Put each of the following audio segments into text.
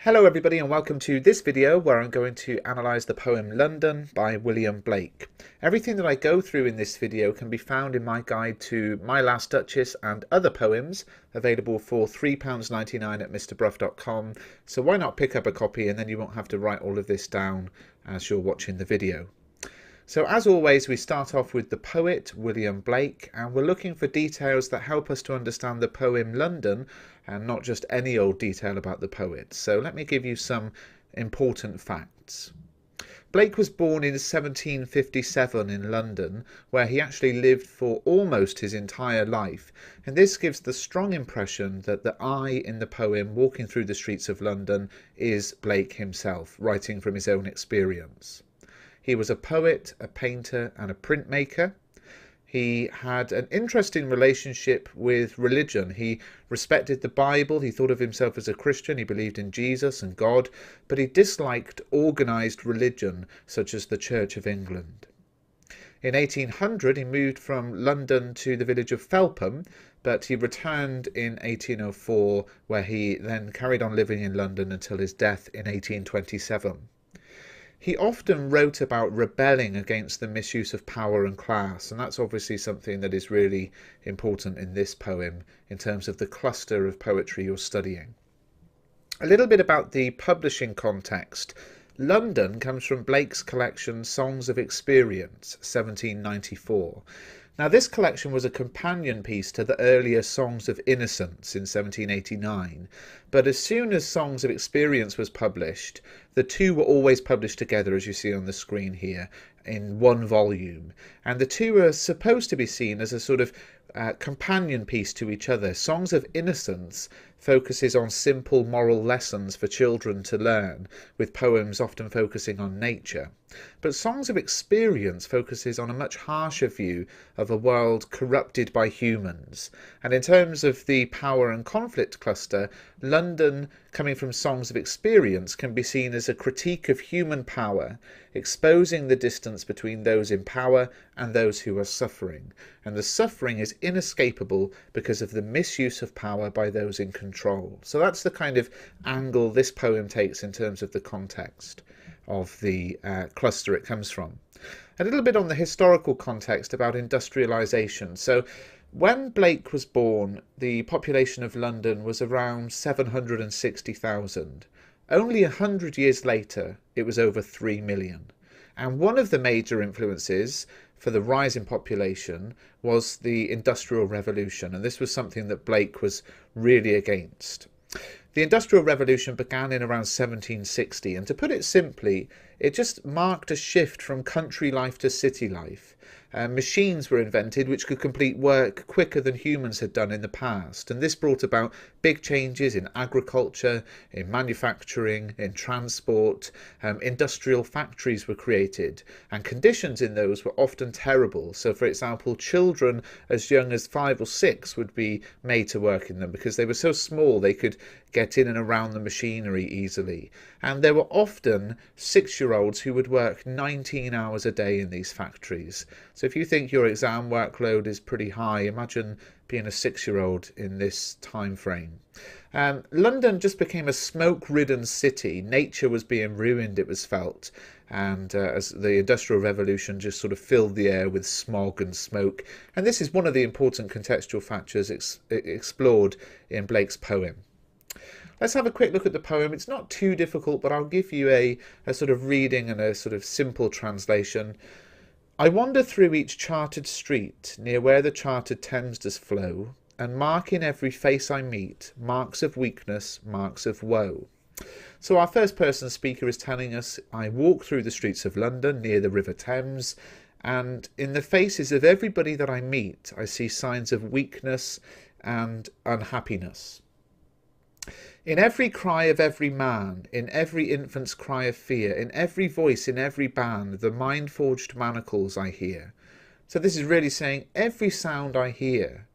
Hello everybody and welcome to this video where I'm going to analyse the poem London by William Blake. Everything that I go through in this video can be found in my guide to My Last Duchess and other poems, available for £3.99 at mrbrough.com, so why not pick up a copy and then you won't have to write all of this down as you're watching the video. So as always, we start off with the poet, William Blake, and we're looking for details that help us to understand the poem London and not just any old detail about the poet. So let me give you some important facts. Blake was born in 1757 in London, where he actually lived for almost his entire life, and this gives the strong impression that the I in the poem walking through the streets of London is Blake himself, writing from his own experience. He was a poet, a painter and a printmaker. He had an interesting relationship with religion. He respected the Bible, he thought of himself as a Christian, he believed in Jesus and God, but he disliked organised religion such as the Church of England. In 1800 he moved from London to the village of Felpham, but he returned in 1804, where he then carried on living in London until his death in 1827. He often wrote about rebelling against the misuse of power and class, and that's obviously something that is really important in this poem in terms of the cluster of poetry you're studying. A little bit about the publishing context. London comes from Blake's collection Songs of Experience, 1794. Now this collection was a companion piece to the earlier Songs of Innocence in 1789, but as soon as Songs of Experience was published, the two were always published together, as you see on the screen here, in one volume, and the two are supposed to be seen as a sort of companion piece to each other. Songs of Innocence focuses on simple moral lessons for children to learn, with poems often focusing on nature. But Songs of Experience focuses on a much harsher view of a world corrupted by humans. And in terms of the power and conflict cluster, London, coming from Songs of Experience, can be seen as a critique of human power, exposing the distance between those in power and those who are suffering. And the suffering is inescapable because of the misuse of power by those in control. So that's the kind of angle this poem takes in terms of the context of the cluster it comes from. A little bit on the historical context about industrialisation. So when Blake was born, the population of London was around 760,000. Only 100 years later, it was over 3 million. And one of the major influences for the rise in population was the Industrial Revolution, and this was something that Blake was really against. The Industrial Revolution began in around 1760, and to put it simply, it just marked a shift from country life to city life. Machines were invented which could complete work quicker than humans had done in the past, and this brought about big changes in agriculture, in manufacturing, in transport. Industrial factories were created, and conditions in those were often terrible. So for example, children as young as 5 or 6 would be made to work in them because they were so small they could get in and around the machinery easily. And there were often 6-year-olds who would work 19 hours a day in these factories. So if you think your exam workload is pretty high, imagine being a 6-year-old in this time frame. London just became a smoke-ridden city. Nature was being ruined, it was felt, and as the Industrial Revolution just sort of filled the air with smog and smoke. And this is one of the important contextual factors explored in Blake's poem. Let's have a quick look at the poem. It's not too difficult, but I'll give you a sort of reading and a sort of simple translation. I wander through each chartered street, near where the chartered Thames does flow, and mark in every face I meet marks of weakness, marks of woe. So our first person speaker is telling us, I walk through the streets of London near the River Thames, and in the faces of everybody that I meet, I see signs of weakness and unhappiness. In every cry of every man, in every infant's cry of fear, in every voice, in every band, the mind-forged manacles I hear. So this is really saying every sound I hear,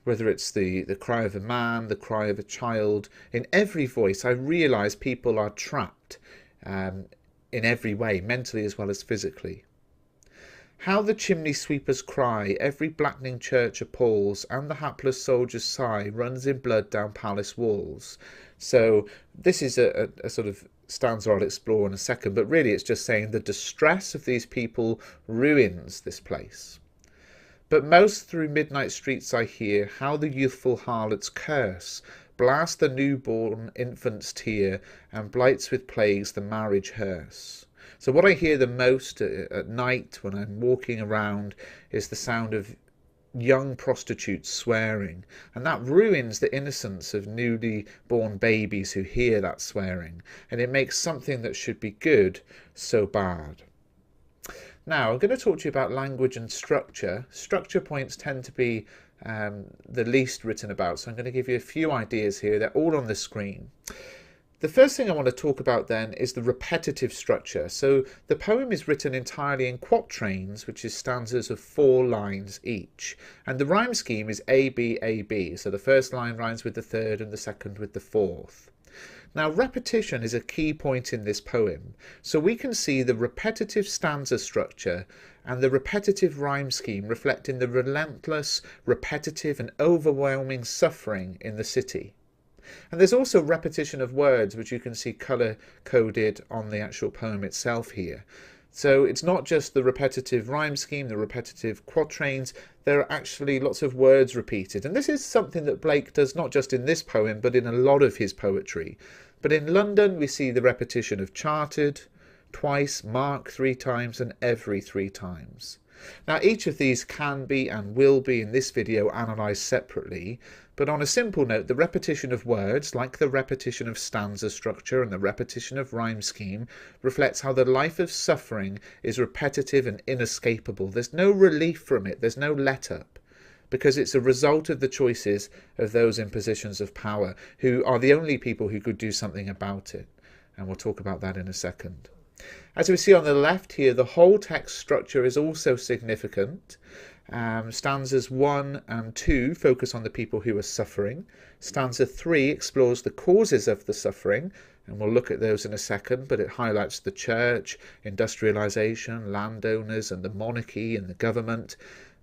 whether it's the cry of a man, the cry of a child, in every voice I realise people are trapped in every way, mentally as well as physically. How the chimney sweepers cry, every blackening church appalls, and the hapless soldier's sigh runs in blood down palace walls. So this is a sort of stanza I'll explore in a second, but really it's just saying the distress of these people ruins this place. But most through midnight streets I hear how the youthful harlots curse, blast the newborn infant's tear, and blights with plagues the marriage hearse. So what I hear the most at night when I'm walking around is the sound of young prostitutes swearing, and that ruins the innocence of newly born babies who hear that swearing, and it makes something that should be good so bad. Now, I'm going to talk to you about language and structure. Structure points tend to be the least written about, so I'm going to give you a few ideas here. They're all on the screen. The first thing I want to talk about then is the repetitive structure. So the poem is written entirely in quatrains, which is stanzas of 4 lines each. And the rhyme scheme is A, B, A, B. So the first line rhymes with the third and the second with the fourth. Now, repetition is a key point in this poem, so we can see the repetitive stanza structure and the repetitive rhyme scheme reflecting the relentless, repetitive and overwhelming suffering in the city. And there's also repetition of words, which you can see colour-coded on the actual poem itself here. So it's not just the repetitive rhyme scheme, the repetitive quatrains, there are actually lots of words repeated. And this is something that Blake does not just in this poem, but in a lot of his poetry. But in London, we see the repetition of chartered, twice, mark 3 times, and every 3 times. Now, each of these can be and will be in this video analysed separately, but on a simple note, the repetition of words, like the repetition of stanza structure and the repetition of rhyme scheme, reflects how the life of suffering is repetitive and inescapable. There's no relief from it, there's no let-up, because it's a result of the choices of those in positions of power, who are the only people who could do something about it. And we'll talk about that in a second. As we see on the left here, the whole text structure is also significant. Stanzas 1 and 2 focus on the people who are suffering. Stanza 3 explores the causes of the suffering, and we'll look at those in a second, but it highlights the church, industrialisation, landowners and the monarchy and the government.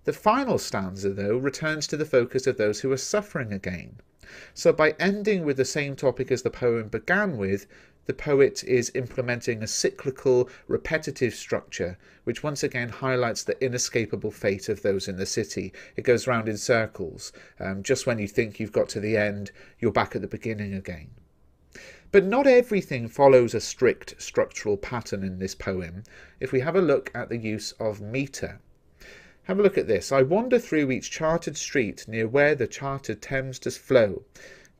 The final stanza, though, returns to the focus of those who are suffering again. So by ending with the same topic as the poem began with, the poet is implementing a cyclical, repetitive structure, which once again highlights the inescapable fate of those in the city. It goes round in circles. Just when you think you've got to the end, you're back at the beginning again. But not everything follows a strict structural pattern in this poem. If we have a look at the use of metre. Have a look at this. I wander through each chartered street near where the chartered Thames does flow.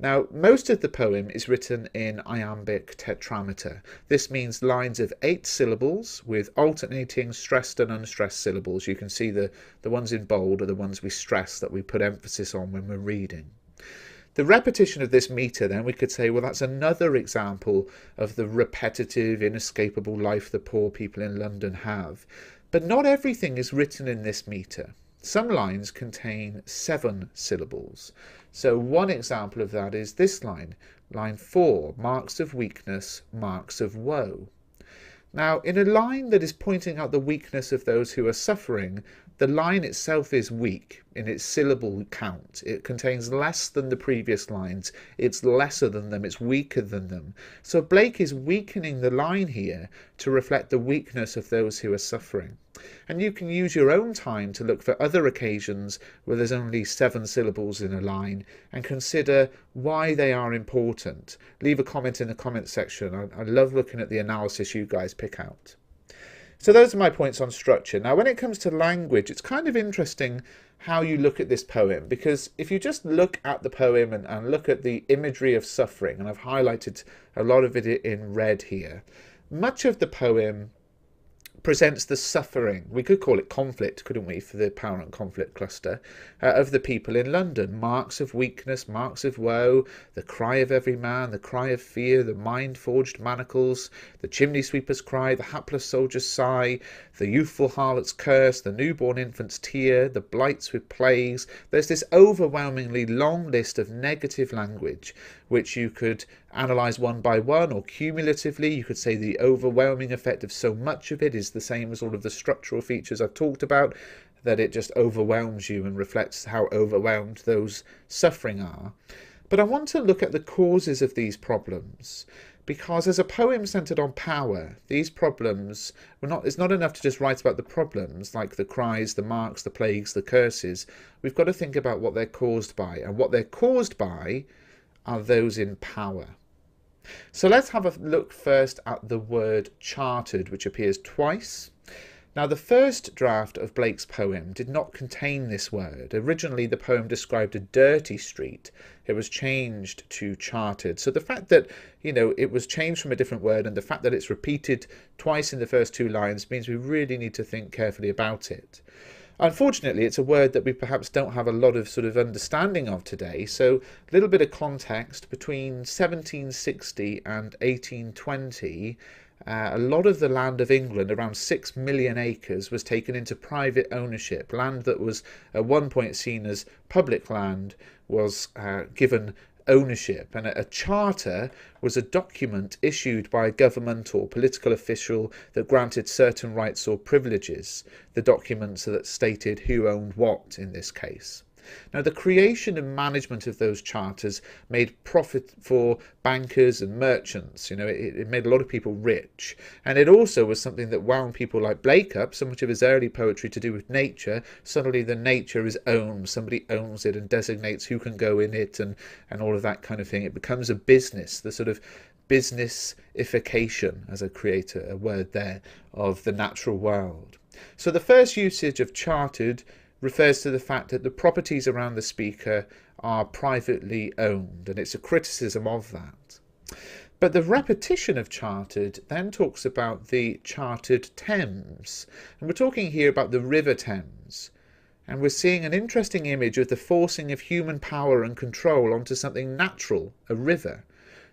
Now, most of the poem is written in iambic tetrameter. This means lines of 8 syllables with alternating stressed and unstressed syllables. You can see the ones in bold are the ones we stress, that we put emphasis on when we're reading. The repetition of this metre, then, we could say, well, that's another example of the repetitive, inescapable life the poor people in London have. But not everything is written in this metre. Some lines contain 7 syllables. So one example of that is this line, line 4, marks of weakness, marks of woe. Now, in a line that is pointing out the weakness of those who are suffering, the line itself is weak in its syllable count. It contains less than the previous lines. It's lesser than them. It's weaker than them. So Blake is weakening the line here to reflect the weakness of those who are suffering. And you can use your own time to look for other occasions where there's only 7 syllables in a line and consider why they are important. Leave a comment in the comment section. I love looking at the analysis you guys pick out. So those are my points on structure. Now, when it comes to language, it's kind of interesting how you look at this poem, because if you just look at the poem and look at the imagery of suffering, and I've highlighted a lot of it in red here, much of the poem presents the suffering, we could call it conflict, couldn't we, for the power and conflict cluster, of the people in London. Marks of weakness, marks of woe, the cry of every man, the cry of fear, the mind-forged manacles, the chimney sweeper's cry, the hapless soldier's sigh, the youthful harlot's curse, the newborn infant's tear, the blights with plagues. There's this overwhelmingly long list of negative language, which you could analyse one by one or cumulatively. You could say the overwhelming effect of so much of it is the same as all of the structural features I've talked about, that it just overwhelms you and reflects how overwhelmed those suffering are. But I want to look at the causes of these problems, because as a poem centred on power, these problems it's not enough to just write about the problems, like the cries, the marks, the plagues, the curses. We've got to think about what they're caused by, and what they're caused by are those in power. So let's have a look first at the word chartered, which appears twice. Now, the first draft of Blake's poem did not contain this word. Originally, the poem described a dirty street. It was changed to chartered. So the fact that, it was changed from a different word, and the fact that it's repeated twice in the first two lines, means we really need to think carefully about it. Unfortunately, it's a word that we perhaps don't have a lot of sort of understanding of today. So a little bit of context: between 1760 and 1820, a lot of the land of England, around 6 million acres, was taken into private ownership. Land that was at one point seen as public land was given ownership, and a charter was a document issued by a government or political official that granted certain rights or privileges. The documents that stated who owned what in this case. Now, the creation and management of those charters made profit for bankers and merchants. It made a lot of people rich. And it also was something that wound people like Blake up. So much of his early poetry to do with nature. Suddenly the nature is owned. Somebody owns it and designates who can go in it and all of that kind of thing. It becomes a business, the sort of businessification, as a creator, a word there, of the natural world. So the first usage of chartered refers to the fact that the properties around the speaker are privately owned, and it's a criticism of that. But the repetition of chartered then talks about the chartered Thames, and we're talking here about the River Thames, and we're seeing an interesting image of the forcing of human power and control onto something natural, a river.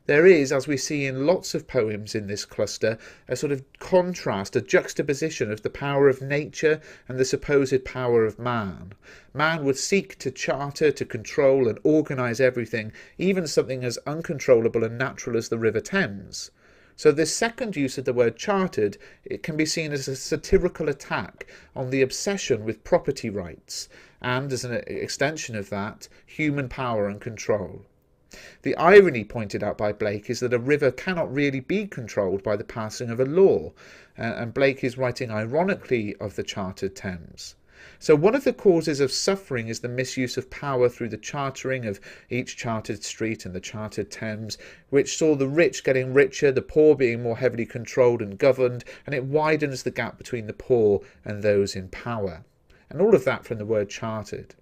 There is, as we see in lots of poems in this cluster, a sort of contrast, a juxtaposition of the power of nature and the supposed power of man. Man would seek to charter, to control and organise everything, even something as uncontrollable and natural as the River Thames. So this second use of the word chartered, it can be seen as a satirical attack on the obsession with property rights, and as an extension of that, human power and control. The irony pointed out by Blake is that a river cannot really be controlled by the passing of a law, and Blake is writing ironically of the chartered Thames. So one of the causes of suffering is the misuse of power through the chartering of each chartered street and the chartered Thames, which saw the rich getting richer, the poor being more heavily controlled and governed, and it widens the gap between the poor and those in power. And all of that from the word chartered.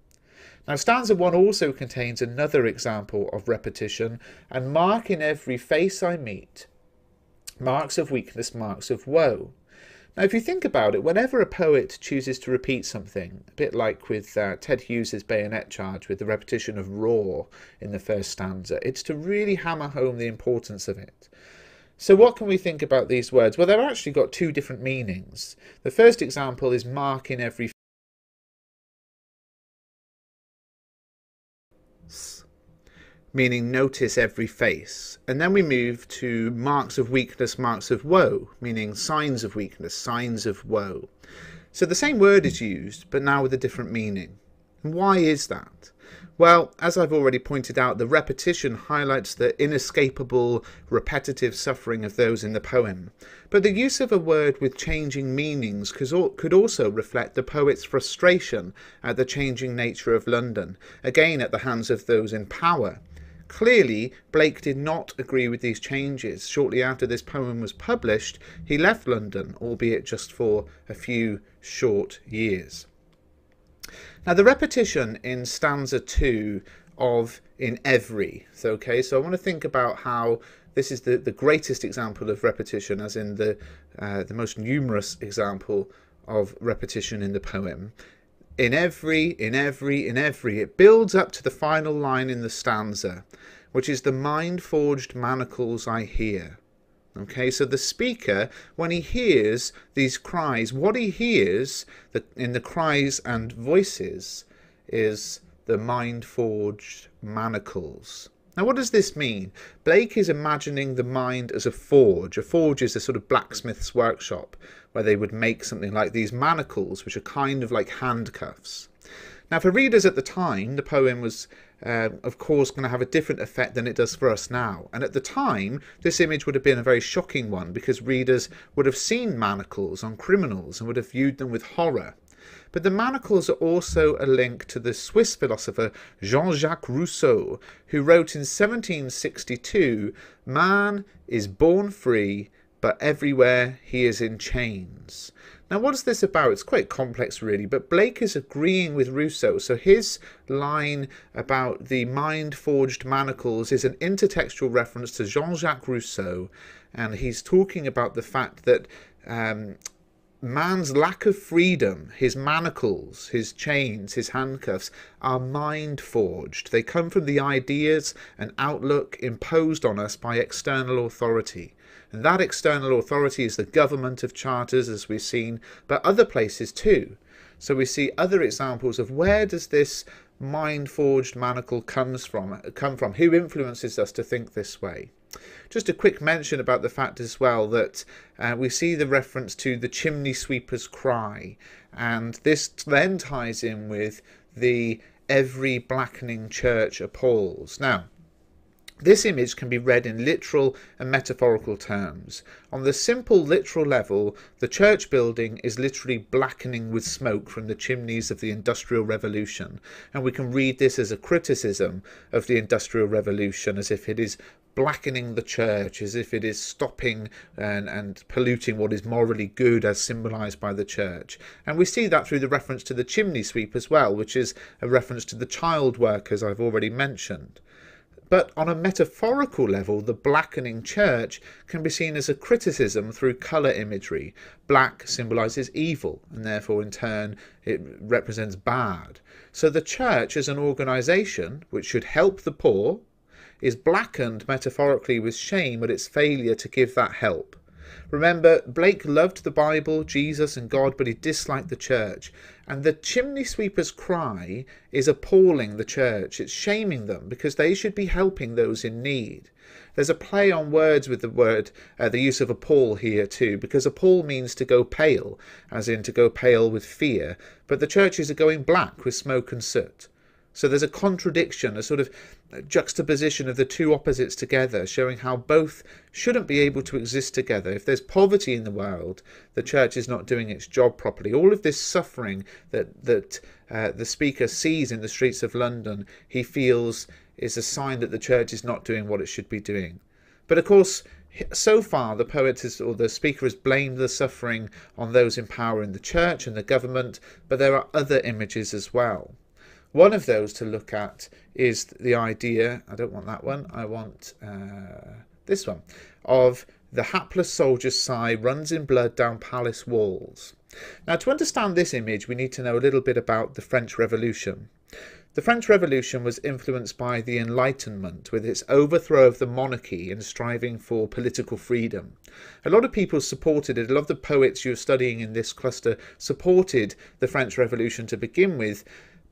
Now, stanza 1 also contains another example of repetition, and mark in every face I meet, marks of weakness, marks of woe. Now, if you think about it, whenever a poet chooses to repeat something, a bit like with Ted Hughes's Bayonet Charge with the repetition of roar in the first stanza, it's to really hammer home the importance of it. So what can we think about these words? Well, they've actually got two different meanings. The first example is mark in every meaning notice every face, and then we move to marks of weakness, marks of woe, meaning signs of weakness, signs of woe. So the same word is used, but now with a different meaning. And why is that? Well, as I've already pointed out, the repetition highlights the inescapable, repetitive suffering of those in the poem. But the use of a word with changing meanings could also reflect the poet's frustration at the changing nature of London, again at the hands of those in power. Clearly, Blake did not agree with these changes. Shortly after this poem was published, he left London, albeit just for a few short years. Now, the repetition in stanza 2 of in every, so I want to think about how this is the greatest example of repetition, as in the most numerous example of repetition in the poem. In every, in every, in every. It builds up to the final line in the stanza, which is the mind-forged manacles I hear. Okay, so the speaker, when he hears these cries, what he hears in the cries and voices is the mind-forged manacles. Now, what does this mean? Blake is imagining the mind as a forge. A forge is a sort of blacksmith's workshop where they would make something like these manacles, which are kind of like handcuffs. Now, for readers at the time, the poem was of course, going to have a different effect than it does for us now. And at the time, this image would have been a very shocking one, because readers would have seen manacles on criminals and would have viewed them with horror. But the manacles are also a link to the Swiss philosopher Jean-Jacques Rousseau, who wrote in 1762, "Man is born free, but everywhere he is in chains." Now, what is this about? It's quite complex, really, but Blake is agreeing with Rousseau. So his line about the mind-forged manacles is an intertextual reference to Jean-Jacques Rousseau, and he's talking about the fact that man's lack of freedom, his manacles, his chains, his handcuffs, are mind-forged. They come from the ideas and outlook imposed on us by external authority. And that external authority is the government of charters, as we've seen, but other places too. So we see other examples of where does this mind-forged manacle come from? Who influences us to think this way? Just a quick mention about the fact as well that we see the reference to the chimney sweeper's cry, and this then ties in with the "every blackening church appalls." Now, this image can be read in literal and metaphorical terms. On the simple literal level, the church building is literally blackening with smoke from the chimneys of the Industrial Revolution, and we can read this as a criticism of the Industrial Revolution, as if it is blackening the church, as if it is stopping and polluting what is morally good as symbolized by the church. And we see that through the reference to the chimney sweep as well, which is a reference to the child workers I've already mentioned. But on a metaphorical level, the blackening church can be seen as a criticism through colour imagery. Black symbolises evil, and therefore in turn it represents bad. So the church as an organisation which should help the poor is blackened metaphorically with shame at its failure to give that help. Remember, Blake loved the Bible, Jesus and God, but he disliked the church. And the chimney sweeper's cry is appalling the church. It's shaming them because they should be helping those in need. There's a play on words with the use of appall here too, because appall means to go pale, as in to go pale with fear, but the churches are going black with smoke and soot. So there's a contradiction, a sort of juxtaposition of the two opposites together, showing how both shouldn't be able to exist together. If there's poverty in the world, the church is not doing its job properly. All of this suffering that the speaker sees in the streets of London, he feels is a sign that the church is not doing what it should be doing. But of course, so far the poet or the speaker has blamed the suffering on those in power in the church and the government, but there are other images as well. One of those to look at is the idea, I don't want that one, I want this one, of the hapless soldier's sigh runs in blood down palace walls. Now, to understand this image, we need to know a little bit about the French Revolution. The French Revolution was influenced by the Enlightenment, with its overthrow of the monarchy and striving for political freedom. A lot of people supported it. A lot of the poets you're studying in this cluster supported the French Revolution to begin with,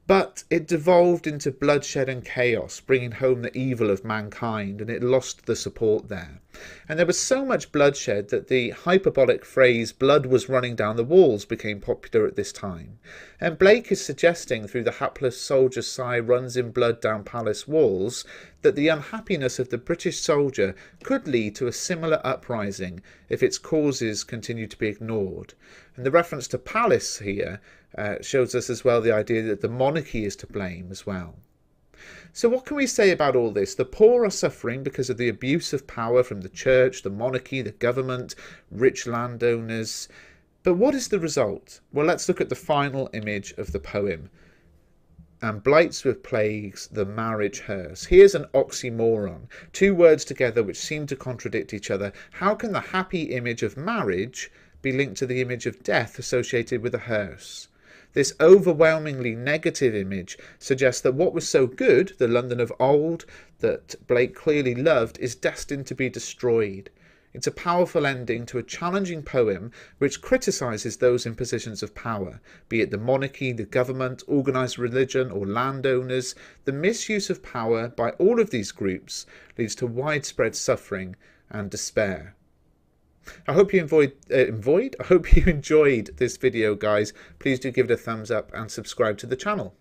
but it devolved into bloodshed and chaos, bringing home the evil of mankind, and it lost the support there. And there was so much bloodshed that the hyperbolic phrase "blood was running down the walls" became popular at this time. And Blake is suggesting through the hapless soldier's sigh runs in blood down palace walls that the unhappiness of the British soldier could lead to a similar uprising if its causes continue to be ignored. And the reference to palace here shows us as well the idea that the monarchy is to blame as well. So what can we say about all this? The poor are suffering because of the abuse of power from the church, the monarchy, the government, rich landowners. But what is the result? Well, let's look at the final image of the poem. "And blights with plagues the marriage hearse." Here's an oxymoron. Two words together which seem to contradict each other. How can the happy image of marriage be linked to the image of death associated with a hearse? This overwhelmingly negative image suggests that what was so good, the London of old, that Blake clearly loved, is destined to be destroyed. It's a powerful ending to a challenging poem which criticises those in positions of power, be it the monarchy, the government, organised religion or landowners. The misuse of power by all of these groups leads to widespread suffering and despair. I hope you enjoyed this video, guys. Please do give it a thumbs up and subscribe to the channel.